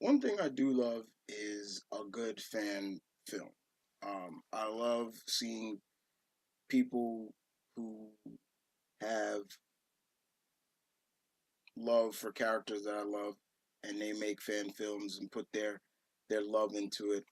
One thing I do love is a good fan film. I love seeing people who have love for characters that I love, and they make fan films and put their love into it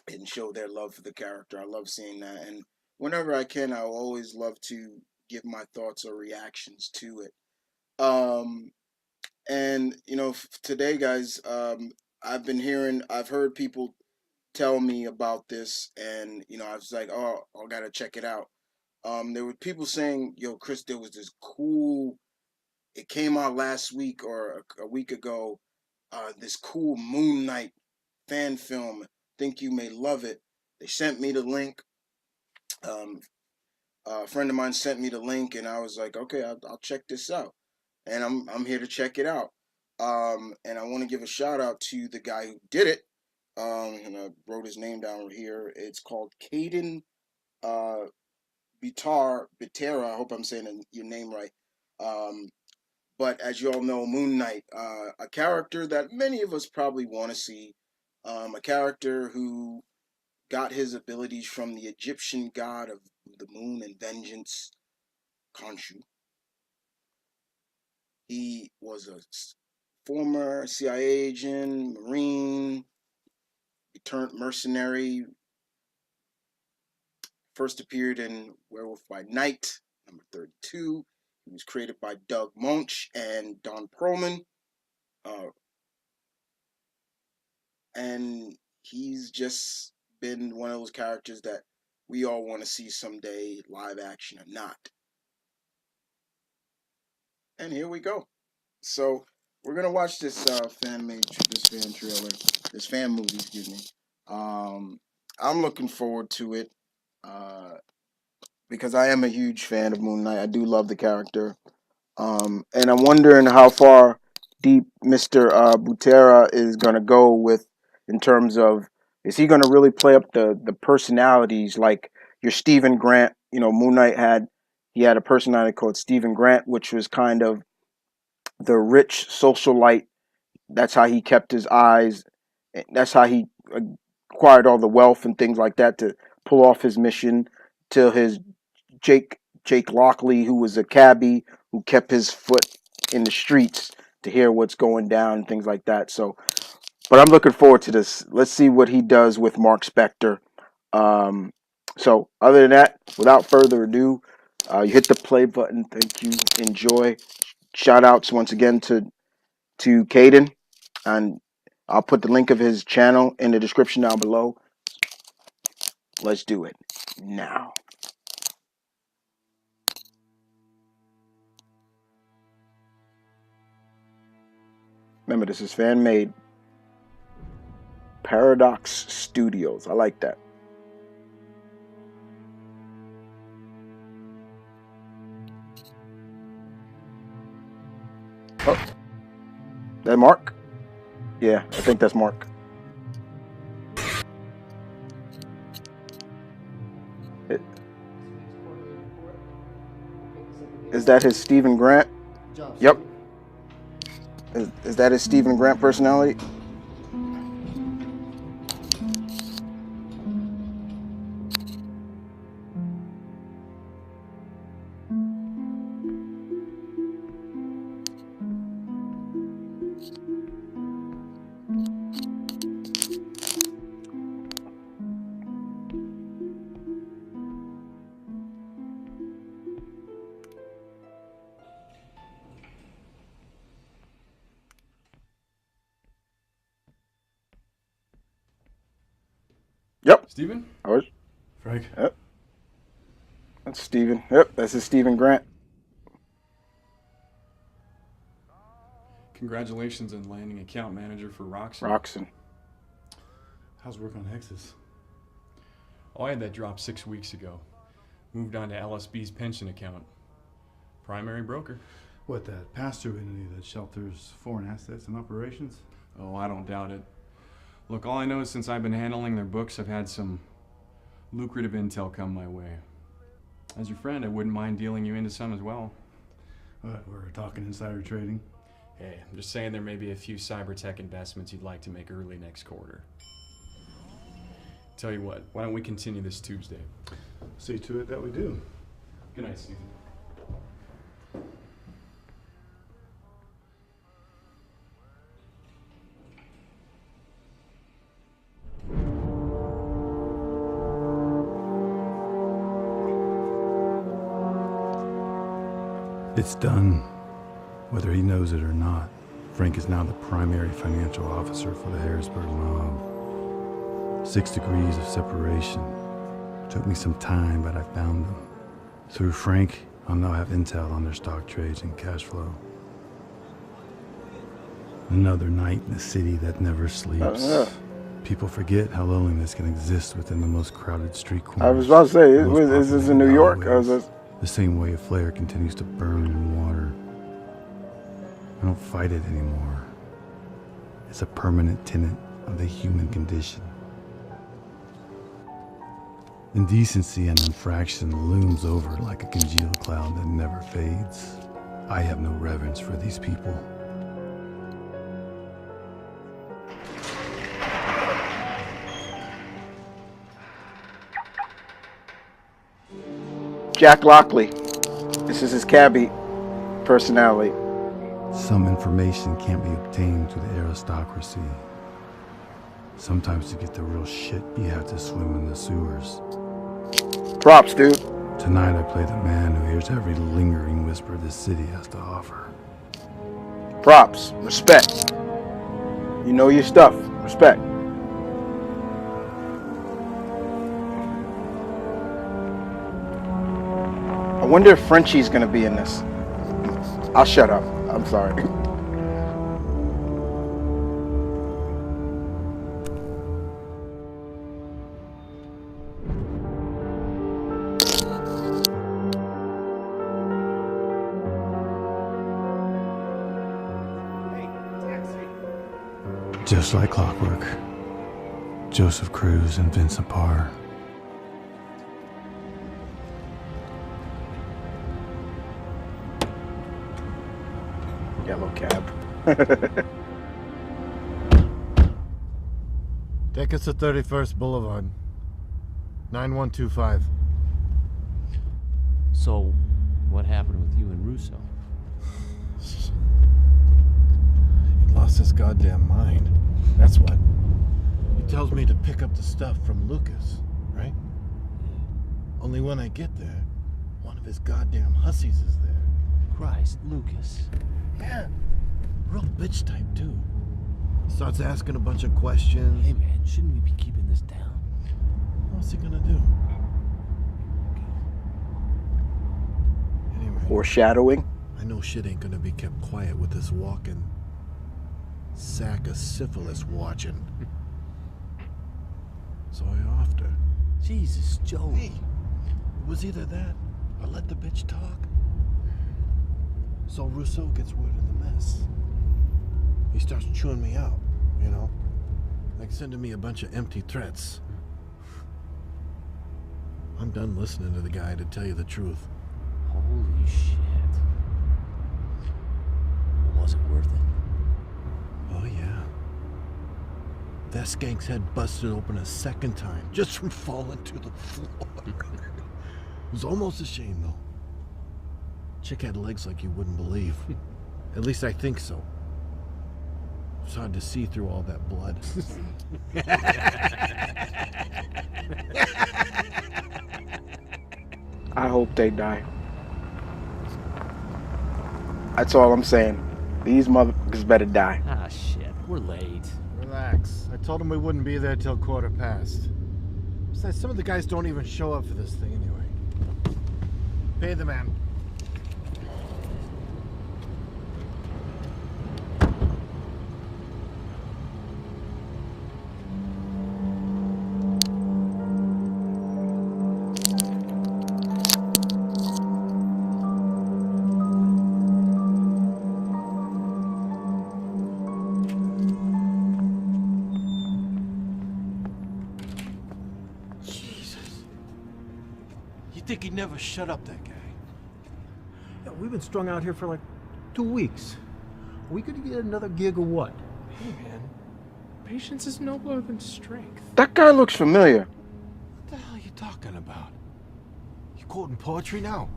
and show their love for the character. I love seeing that, and whenever I can, I always love to give my thoughts or reactions to it. Um, and today, guys, I've heard people tell me about this, and I was like, oh, I gotta check it out. There were people saying, "Yo, Chris, there was this cool. It came out last week or a week ago. This cool Moon Knight fan film. Think you may love it." They sent me the link. Um, a friend of mine sent me the link, and I was like, "Okay, I'll check this out." And I'm here to check it out. And I want to give a shout out to the guy who did it. And I wrote his name down here. It's called Caden uh, Bitera. I hope I'm saying your name right. Um, but as you all know, Moon Knight, a character that many of us probably want to see, a character who got his abilities from the Egyptian god of the moon and vengeance, Khonshu. He was a former CIA agent, Marine, he turned mercenary. First appeared in Werewolf by Night, number 32. He was created by Doug Munch and Don Perlman. Uh, and he's just been one of those characters that we all want to see someday, live action or not. And here we go. So we're gonna watch this fan trailer, this fan movie, excuse me. I'm looking forward to it uh, because I am a huge fan of Moon Knight. I do love the character. And I'm wondering how far deep Mr. Butera is going to go with in terms of is he going to really play up the personalities like your Stephen Grant? Moon Knight had a personality called Stephen Grant, which was kind of the rich socialite. That's how he kept his eyes. That's how he acquired all the wealth and things like that to pull off his mission. Till his Jake Lockley, who was a cabbie who kept his foot in the streets to hear what's going down and things like that. So, but I'm looking forward to this. Let's see what he does with Mark Spector. Um, so, other than that, without further ado, you hit the play button. Thank you. Enjoy. Shout outs once again to Caden, and I'll put the link of his channel in the description down below. Let's do it now. Remember, this is fan made. Paradox Studios. I like that. Oh, that Mark? Yeah, I think that's Mark. It, is that his Stephen Grant? Yep. Is that his Stephen Grant personality? Yep. Steven? I was. Frank. Yep. That's Stephen. Yep. That's his Stephen Grant. Congratulations on landing account manager for Roxon. Roxon. How's work on Hexus? Oh, I had that drop 6 weeks ago. Moved on to LSB's pension account. Primary broker. What, that pass-through entity that shelters foreign assets and operations? Oh, I don't doubt it. Look, all I know is since I've been handling their books, I've had some lucrative intel come my way. As your friend, I wouldn't mind dealing you into some as well. What, we're talking insider trading? Hey, I'm just saying there may be a few cyber tech investments you'd like to make early next quarter. Tell you what, why don't we continue this Tuesday? See to it that we do. Good night, Stephen. It's done, whether he knows it or not. Frank is now the primary financial officer for the Harrisburg mob. 6 degrees of separation. Took me some time, but I found them. Through Frank, I'll now have intel on their stock trades and cash flow. Another night in a city that never sleeps. People forget how loneliness can exist within the most crowded street corners. I was about to say, the most is this in populated New York? alleyways. The same way a flare continues to burn in water. I don't fight it anymore. It's a permanent tenet of the human condition. Indecency and infraction looms over like a congealed cloud that never fades. I have no reverence for these people. Jack Lockley. This is his cabbie personality. Some information can't be obtained through the aristocracy. Sometimes to get the real shit, you have to swim in the sewers. Props, dude. Tonight I play the man who hears every lingering whisper this city has to offer. Props. Respect. You know your stuff. Respect. I wonder if Frenchie's gonna be in this. I'll shut up. I'm sorry. Just like clockwork. Joseph Cruz and Vincent Parr. Yellow cab. Take us to 31st Boulevard. 9125. So, what happened with you and Russo? He lost his goddamn mind. That's what. He tells me to pick up the stuff from Lucas, right? Only when I get there, one of his goddamn hussies is there. Christ, Lucas. Yeah. Real bitch type, too. Starts asking a bunch of questions. Hey man, shouldn't we be keeping this down? What's he gonna do? Anyway, Foreshadowing. I know shit ain't gonna be kept quiet with this walking sack of syphilis watching. So I offed her. Jesus, Joe. Hey, it was either that or let the bitch talk. So Rousseau gets word of the mess. He starts chewing me out, you know? Like sending me a bunch of empty threats. I'm done listening to the guy, to tell you the truth. Holy shit. Was it worth it? Oh yeah. That skank's head busted open a second time, just from falling to the floor. It was almost a shame though. Chick had legs like you wouldn't believe. At least I think so. It's hard to see through all that blood. I hope they die. That's all I'm saying. These motherfuckers better die. Ah, shit. We're late. Relax. I told him we wouldn't be there till 1:15. Besides, some of the guys don't even show up for this thing anyway. Pay the man. You think he'd never shut up, that guy? Yeah, we've been strung out here for like 2 weeks. Are we gonna get another gig or what? Hey, man. Patience is nobler than strength. That guy looks familiar. What the hell are you talking about? You quoting poetry now?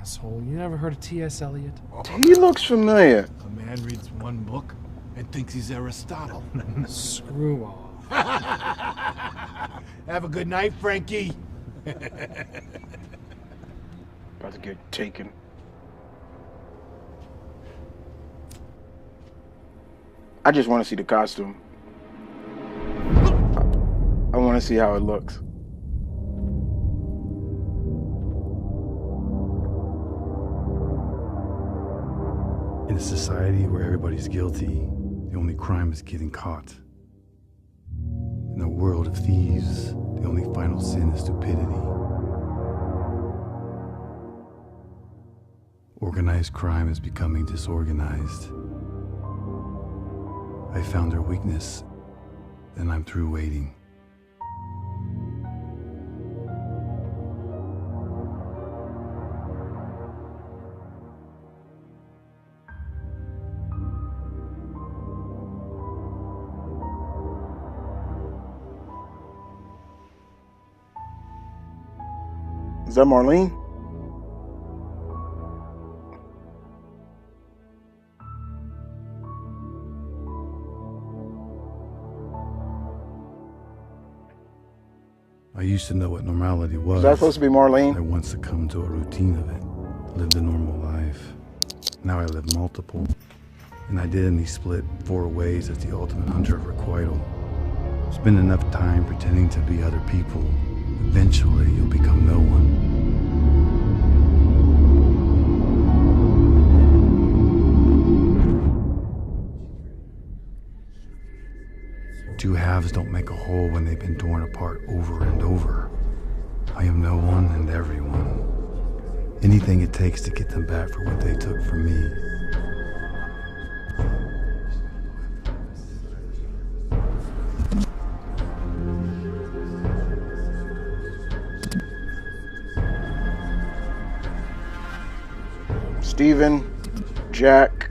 Asshole, you never heard of T.S. Eliot? He looks familiar. A man reads one book and thinks he's Aristotle. Screw off. Have a good night, Frankie. About to get taken. I just want to see the costume. I want to see how it looks. In a society where everybody's guilty, the only crime is getting caught. In a world of thieves, the only final sin is stupidity. Organized crime is becoming disorganized. I found their weakness, and I'm through waiting. Is that Marlene? I used to know what normality was. Is that supposed to be Marlene? I once succumbed to a routine of it, lived a normal life. Now I live multiple, and identity split 4 ways as the ultimate hunter of requital. Spend enough time pretending to be other people, eventually you'll become no one. Two halves don't make a whole when they've been torn apart over and over. I am no one and everyone. Anything it takes to get them back for what they took from me. Steven, Jack.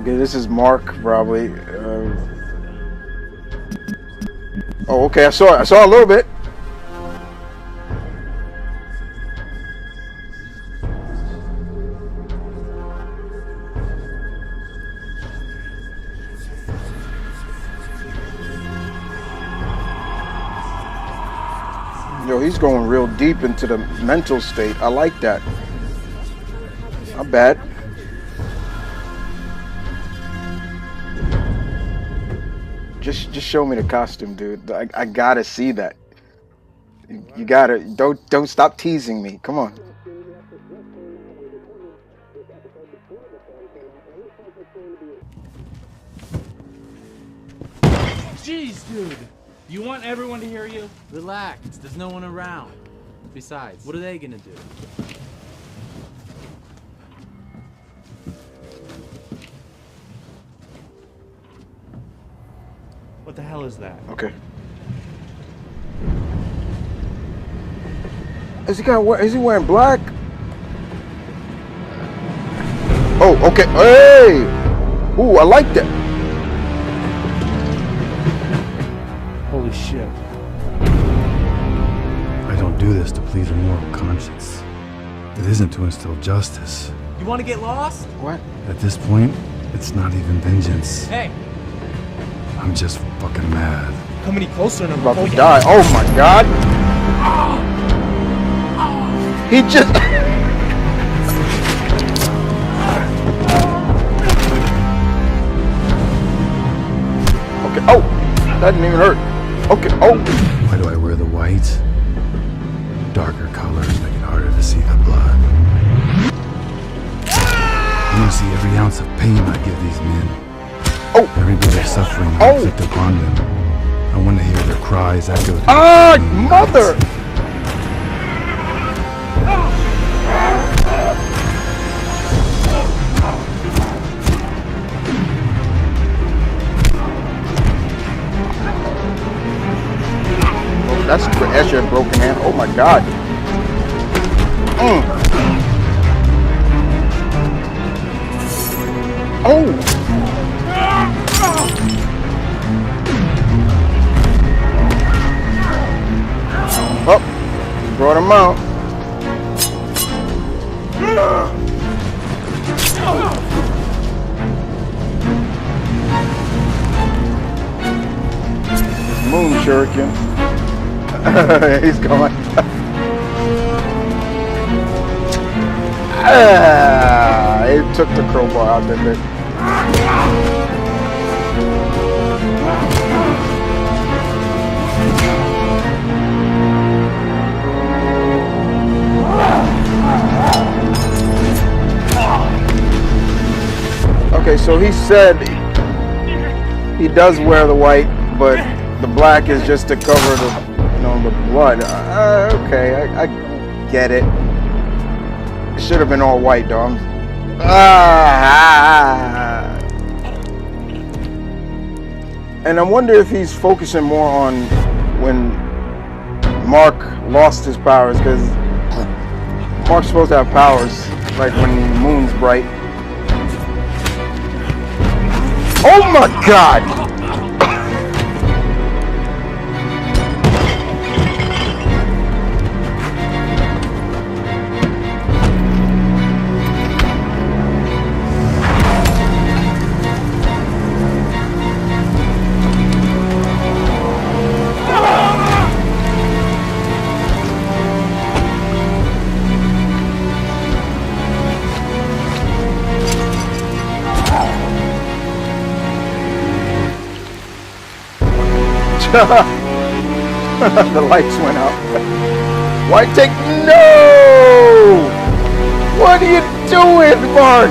Okay, this is Mark, probably. Oh, okay. I saw a little bit. Yo, he's going real deep into the mental state. I like that. Not bad. Just show me the costume, dude. I gotta see that. You gotta don't stop teasing me. Come on. Jeez, dude. You want everyone to hear you? Relax. There's no one around. Besides, what are they gonna do? What the hell is that? Okay. Is he wearing black? Oh, okay. Hey! Ooh, I like that. Holy shit. I don't do this to please a moral conscience. It isn't to instill justice. You want to get lost? What? At this point, it's not even vengeance. Hey, I'm just fucking mad. Come any closer and I'm About to going die. Oh my god. He just Okay. Oh, that didn't even hurt. Okay. Oh. Why do I wear the white? Darker colors make it harder to see the blood. I want to see every ounce of pain I give these men. Oh. Every bit of suffering I inflict upon them. I want to hear their cries echo through Ah, the night. mother. Oh, that's a broken hand. Oh my god. Oh! Oh, brought him out. Moon shuriken. He's going. He took the crowbar out, didn't it? Okay, so he said he does wear the white, but the black is just to cover the blood. Okay, I get it. It should have been all white, though. And I wonder if he's focusing more on when Mark lost his powers, because Mark's supposed to have powers, like when the moon's bright. Oh my God! The lights went out. Why take no? What are you doing, Mark?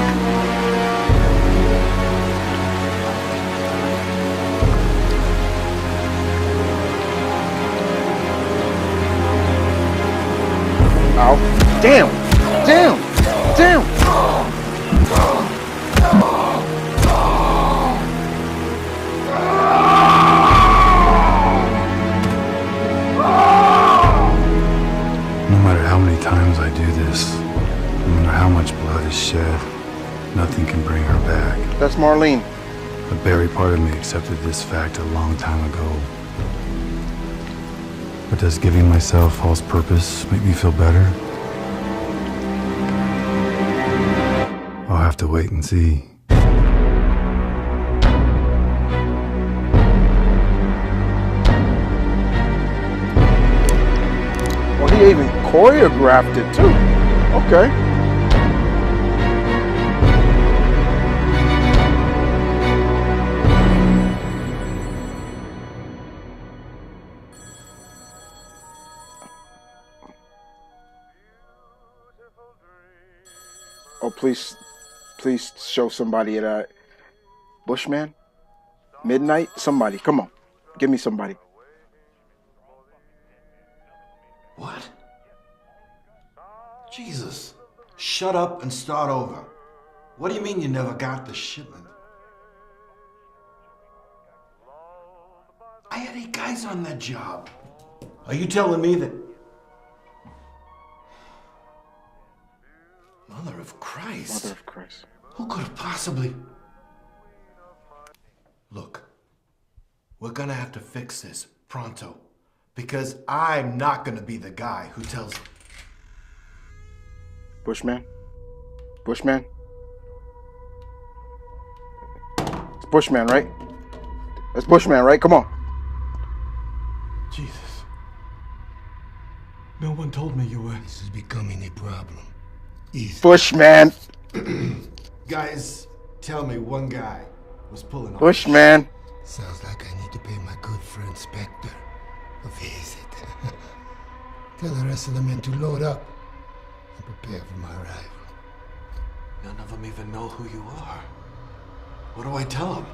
Ow. Damn. Damn. Damn. No matter how many times I do this, no matter how much blood is shed, nothing can bring her back. That's Marlene. The berry part of me accepted this fact a long time ago. But does giving myself false purpose make me feel better? I'll have to wait and see. Well, he even choreographed it too. Okay. Oh, please show somebody at Bushman, Midnight. Somebody, come on, give me somebody. What? Jesus. Shut up and start over. What do you mean you never got the shipment? I had 8 guys on that job. Are you telling me that... Mother of Christ. Mother of Christ. Who could have possibly... Look, we're gonna have to fix this pronto. Because I'm not gonna be the guy who tells... Bushman? Bushman? It's Bushman, right? That's Bushman, right? Come on. Jesus. No one told me you were... This is becoming a problem. Easy. Bushman! Guys, tell me one guy was pulling off... Bushman! Sounds like I need to pay my good friend Spectre a visit. Tell the rest of the men to load up and prepare for my arrival. None of them even know who you are. What do I tell them?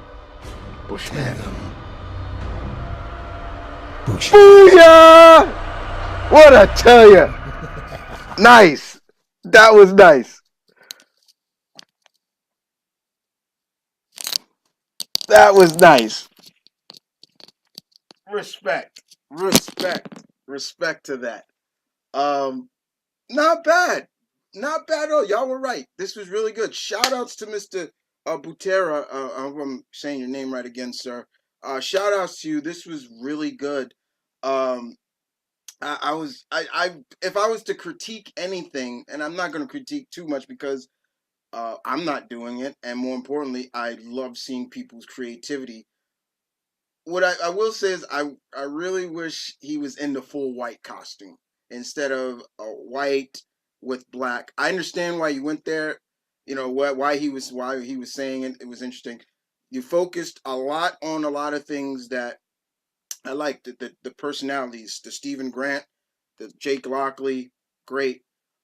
Bushman. Bush. Booyah! What I tell ya? Nice. That was nice. That was nice. Respect. Respect to that. Not bad. Not bad at all. Y'all were right. This was really good. Shout outs to Mr. Butera, I hope I'm saying your name right again, sir. Shout outs to you. This was really good. Um, I was, if I was to critique anything, and I'm not going to critique too much because I'm not doing it, and more importantly, I love seeing people's creativity. What I will say is I really wish he was in the full white costume instead of a white with black. I understand why you went there. You know why he was saying it. It was interesting. You focused a lot on a lot of things that I liked. The personalities, the Stephen Grant, the Jake Lockley, great.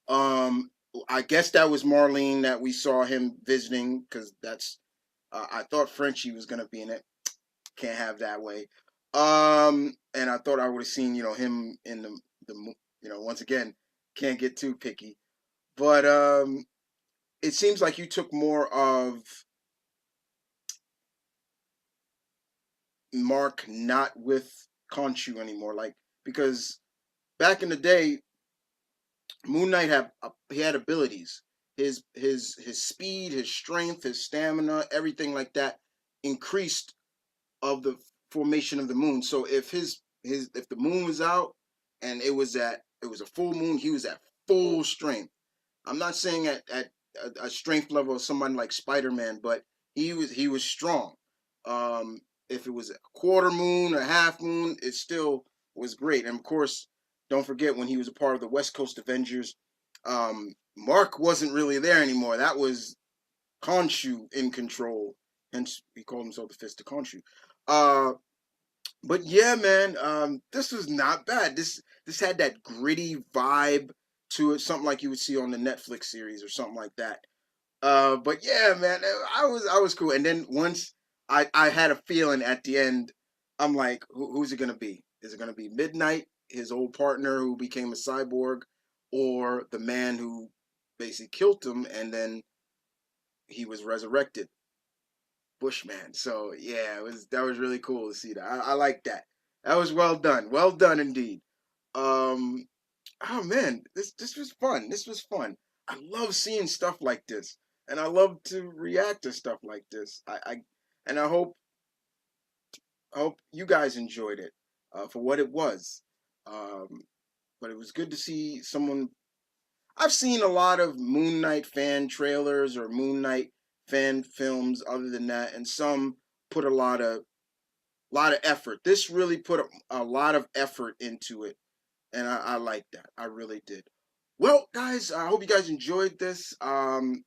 Um, I guess that was Marlene that we saw him visiting because that's. I thought Frenchie was gonna be in it. Can't have that way. And I thought I would have seen, him in once again, can't get too picky. But it seems like you took more of Mark not with Khonshu anymore, like because back in the day, Moon Knight he had abilities. His speed, his strength, his stamina, everything like that increased of the formation of the moon. So if the moon was out and it was a full moon, he was at full strength. I'm not saying at a strength level of someone like Spider-Man, but he was strong. If it was a quarter moon, a half moon, it still was great. And of course, don't forget when he was a part of the West Coast Avengers, Mark wasn't really there anymore. That was Khonshu in control. Hence, he called himself the Fist of Khonshu. Uh, but yeah, man, this was not bad. This had that gritty vibe to it, something like you would see on the Netflix series or something like that. But yeah, man, I was cool. And then once I had a feeling at the end, I'm like, who's it gonna be? Is it gonna be Midnight, his old partner who became a cyborg, or the man who basically killed him and then he was resurrected? Bushman. So yeah, that was really cool to see that. I like that. That was well done indeed. Um, oh man, this was fun. This was fun. I love seeing stuff like this, and I love to react to stuff like this. And I hope you guys enjoyed it for what it was. Um, but it was good to see someone. I've seen a lot of Moon Knight fan trailers or Moon Knight fan films. Other than that, and some put a lot of effort. This really put a lot of effort into it, and I like that. I really did. Well, guys, I hope you guys enjoyed this. I'm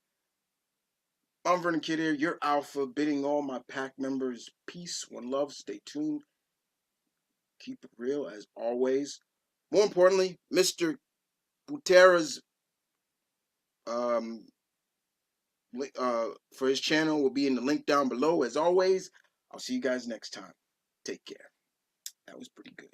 Vernon Kid here, your alpha, bidding all my pack members peace, one love. Stay tuned. Keep it real as always. More importantly, Mr. Butera's um, for his channel will be in the link down below. As always, I'll see you guys next time. Take care. That was pretty good.